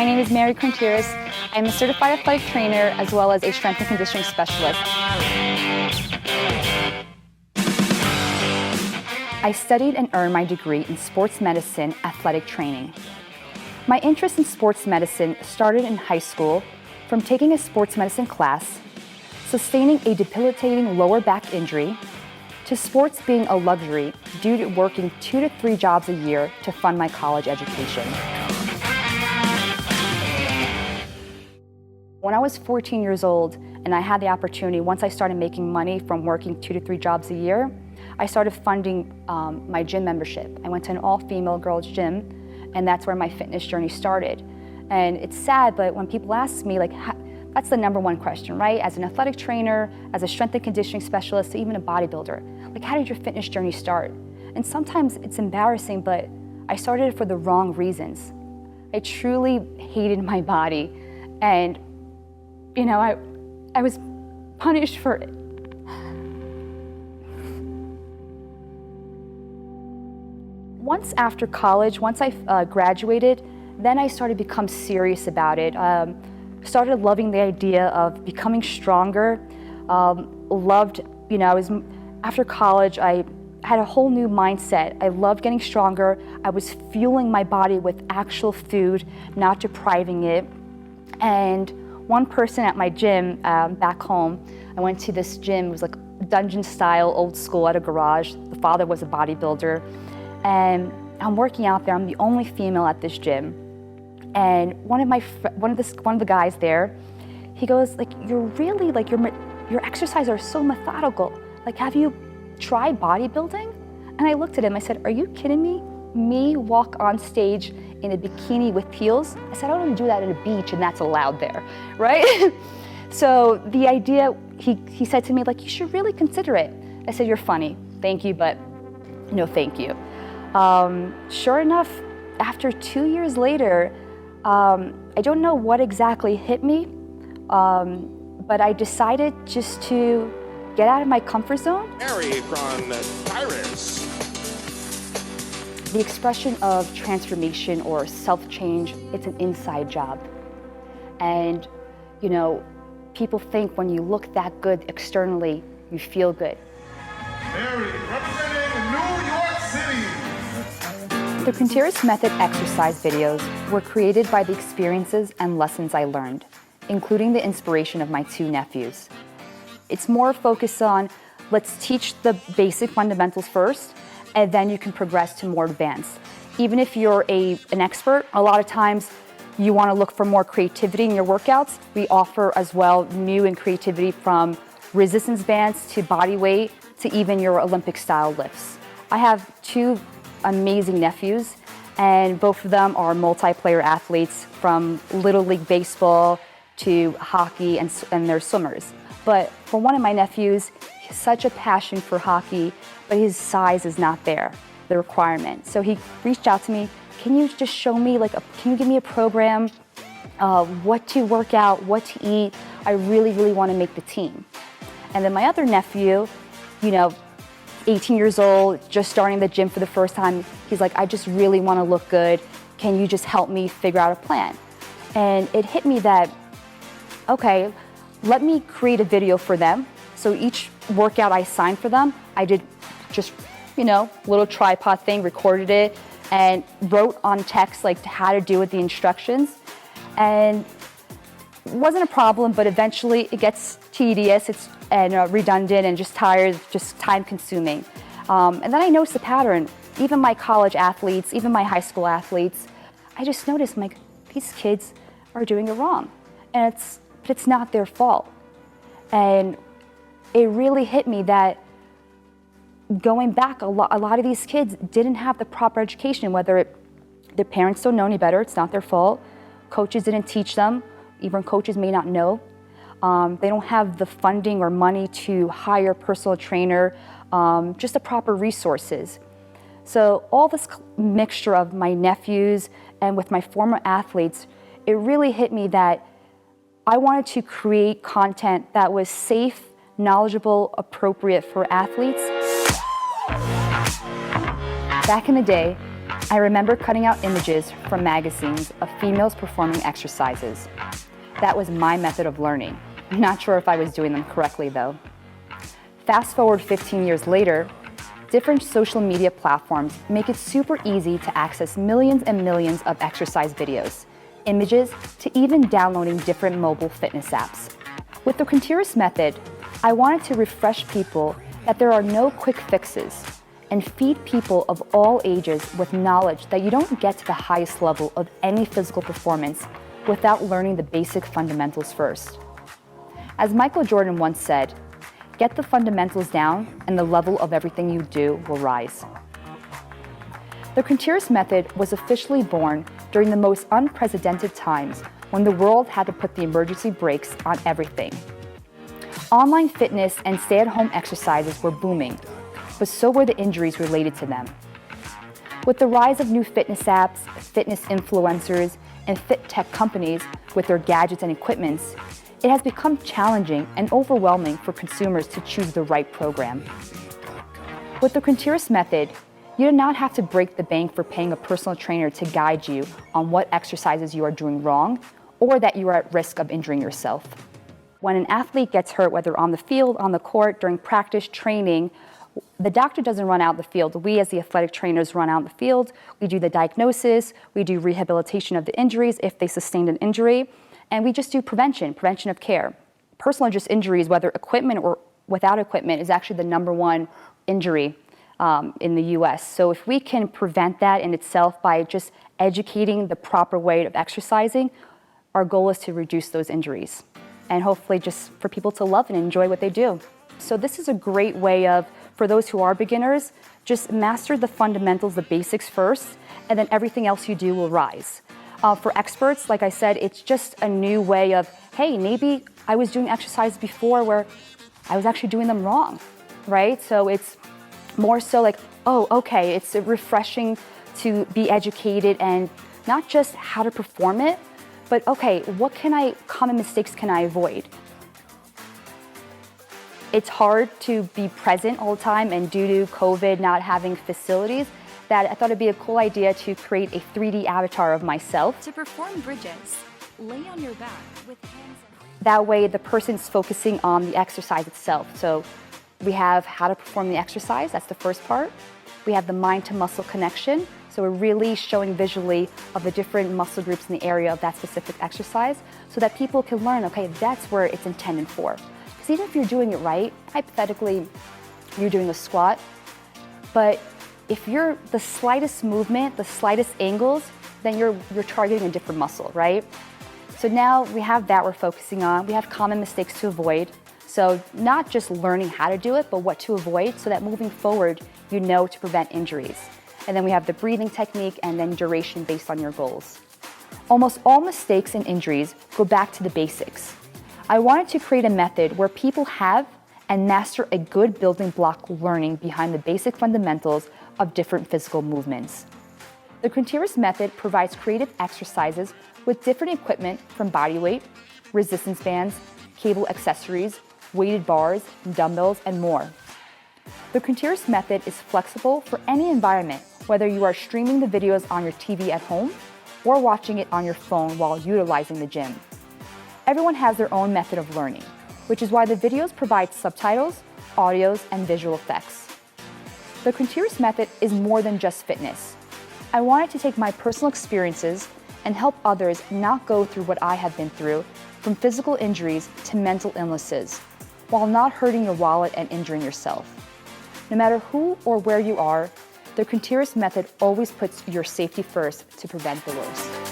name is Krontiris. I'm a certified athletic trainer as well as a strength and conditioning specialist. I studied and earned my degree in sports medicine athletic training. My interest in sports medicine started in high school from taking a sports medicine class, sustaining a debilitating lower back injury, to sports being a luxury due to working 2 to 3 jobs a year to fund my college education. When I was 14 years old and I had the opportunity, once I started making money from working 2 to 3 jobs a year, I started funding my gym membership. I went to an all-female girls gym, and that's where my fitness journey started. And it's sad, but when people ask me, like, that's the #1 question, right? As an athletic trainer, as a strength and conditioning specialist, even a bodybuilder, like, how did your fitness journey start? And sometimes it's embarrassing, but I started it for the wrong reasons. I truly hated my body, and I was punished for it. Once after college, once I graduated, then I started to become serious about it. Started loving the idea of becoming stronger. After college, I had a whole new mindset. I loved getting stronger. I was fueling my body with actual food, not depriving it. And one person at my gym back home, I went to this gym, it was like dungeon style, old school, at a garage. The father was a bodybuilder. And I'm working out there, I'm the only female at this gym. And one of the guys there, he goes, like, you're really, like, your exercises are so methodical. Like, have you tried bodybuilding? And I looked at him, I said, are you kidding me? Me walk on stage in a bikini with heels? I said, I don't even do that at a beach, and that's allowed there, right? So the idea, he said to me, like, you should really consider it. I said, you're funny, thank you, but no thank you. Sure enough, after 2 years later, I don't know what exactly hit me, but I decided just to get out of my comfort zone. Krontiris. The expression of transformation or self-change, it's an inside job. And, people think when you look that good externally, you feel good. Mary, representing New York City. The Krontiris Method exercise videos were created by the experiences and lessons I learned, including the inspiration of my 2 nephews. It's more focused on, let's teach the basic fundamentals first, and then you can progress to more advanced. Even if you're an expert, a lot of times you want to look for more creativity in your workouts. We offer as well new and creativity from resistance bands to body weight to even your Olympic style lifts. I have 2 amazing nephews, and both of them are multiplayer athletes, from Little League Baseball to hockey, and they're swimmers. But for one of my nephews, he has such a passion for hockey, but his size is not there, the requirement. So he reached out to me, can you just show me, can you give me a program, what to work out, what to eat? I really, really want to make the team. And then my other nephew, 18 years old, just starting the gym for the first time, he's like, I just really want to look good. Can you just help me figure out a plan? And it hit me that, okay, let me create a video for them. So each workout I signed for them, I did just, little tripod thing, recorded it, and wrote on text, like, how to do it, the instructions. And it wasn't a problem, but eventually it gets tedious, and redundant, and just tired, just time consuming. And then I noticed a pattern. Even my college athletes, even my high school athletes, I just noticed, like, these kids are doing it wrong. And it's not their fault. And it really hit me that going back, a lot of these kids didn't have the proper education, whether their parents don't know any better, it's not their fault. Coaches didn't teach them, even coaches may not know. They don't have the funding or money to hire a personal trainer, just the proper resources. So all this mixture of my nephews and with my former athletes, it really hit me that I wanted to create content that was safe, knowledgeable, appropriate for athletes. Back in the day, I remember cutting out images from magazines of females performing exercises. That was my method of learning. I'm not sure if I was doing them correctly though. Fast forward 15 years later, different social media platforms make it super easy to access millions and millions of exercise videos, images, to even downloading different mobile fitness apps. With the Krontiris Method, I wanted to refresh people that there are no quick fixes and feed people of all ages with knowledge that you don't get to the highest level of any physical performance without learning the basic fundamentals first. As Michael Jordan once said, get the fundamentals down and the level of everything you do will rise. The Krontiris Method was officially born during the most unprecedented times when the world had to put the emergency brakes on everything. Online fitness and stay-at-home exercises were booming, but so were the injuries related to them. With the rise of new fitness apps, fitness influencers, and fit tech companies with their gadgets and equipments, it has become challenging and overwhelming for consumers to choose the right program. With the Krontiris Method, you do not have to break the bank for paying a personal trainer to guide you on what exercises you are doing wrong or that you are at risk of injuring yourself. When an athlete gets hurt, whether on the field, on the court, during practice, training, the doctor doesn't run out the field. We as the athletic trainers run out the field. We do the diagnosis, we do rehabilitation of the injuries if they sustained an injury, and we just do prevention of care. Personal injuries, whether equipment or without equipment, is actually the #1 injury in the US. So if we can prevent that in itself by just educating the proper way of exercising, our goal is to reduce those injuries and hopefully just for people to love and enjoy what they do. So this is a great way of, for those who are beginners, just master the fundamentals, the basics first, and then everything else you do will rise. For experts, like I said, it's just a new way of, hey, maybe I was doing exercise before where I was actually doing them wrong, right? So it's more so like, oh, okay, it's refreshing to be educated and not just how to perform it, but okay, what common mistakes can I avoid? It's hard to be present all the time, and due to COVID not having facilities, that I thought it'd be a cool idea to create a 3D avatar of myself. To perform bridges, lay on your back with hands. That way the person's focusing on the exercise itself. So we have how to perform the exercise, that's the first part. We have the mind to muscle connection. So we're really showing visually of the different muscle groups in the area of that specific exercise so that people can learn, okay, that's where it's intended for. Because even if you're doing it right, hypothetically, you're doing a squat, but if you're the slightest movement, the slightest angles, then you're targeting a different muscle, right? So now we have that we're focusing on. We have common mistakes to avoid. So not just learning how to do it, but what to avoid so that moving forward, you know to prevent injuries. And then we have the breathing technique and then duration based on your goals. Almost all mistakes and injuries go back to the basics. I wanted to create a method where people have and master a good building block learning behind the basic fundamentals of different physical movements. The Krontiris Method provides creative exercises with different equipment from bodyweight, resistance bands, cable accessories, weighted bars, dumbbells, and more. The Krontiris Method is flexible for any environment, whether you are streaming the videos on your TV at home or watching it on your phone while utilizing the gym. Everyone has their own method of learning, which is why the videos provide subtitles, audios, and visual effects. The Krontiris Method is more than just fitness. I wanted to take my personal experiences and help others not go through what I have been through, from physical injuries to mental illnesses, while not hurting your wallet and injuring yourself. No matter who or where you are, the Krontiris Method always puts your safety first to prevent the worst.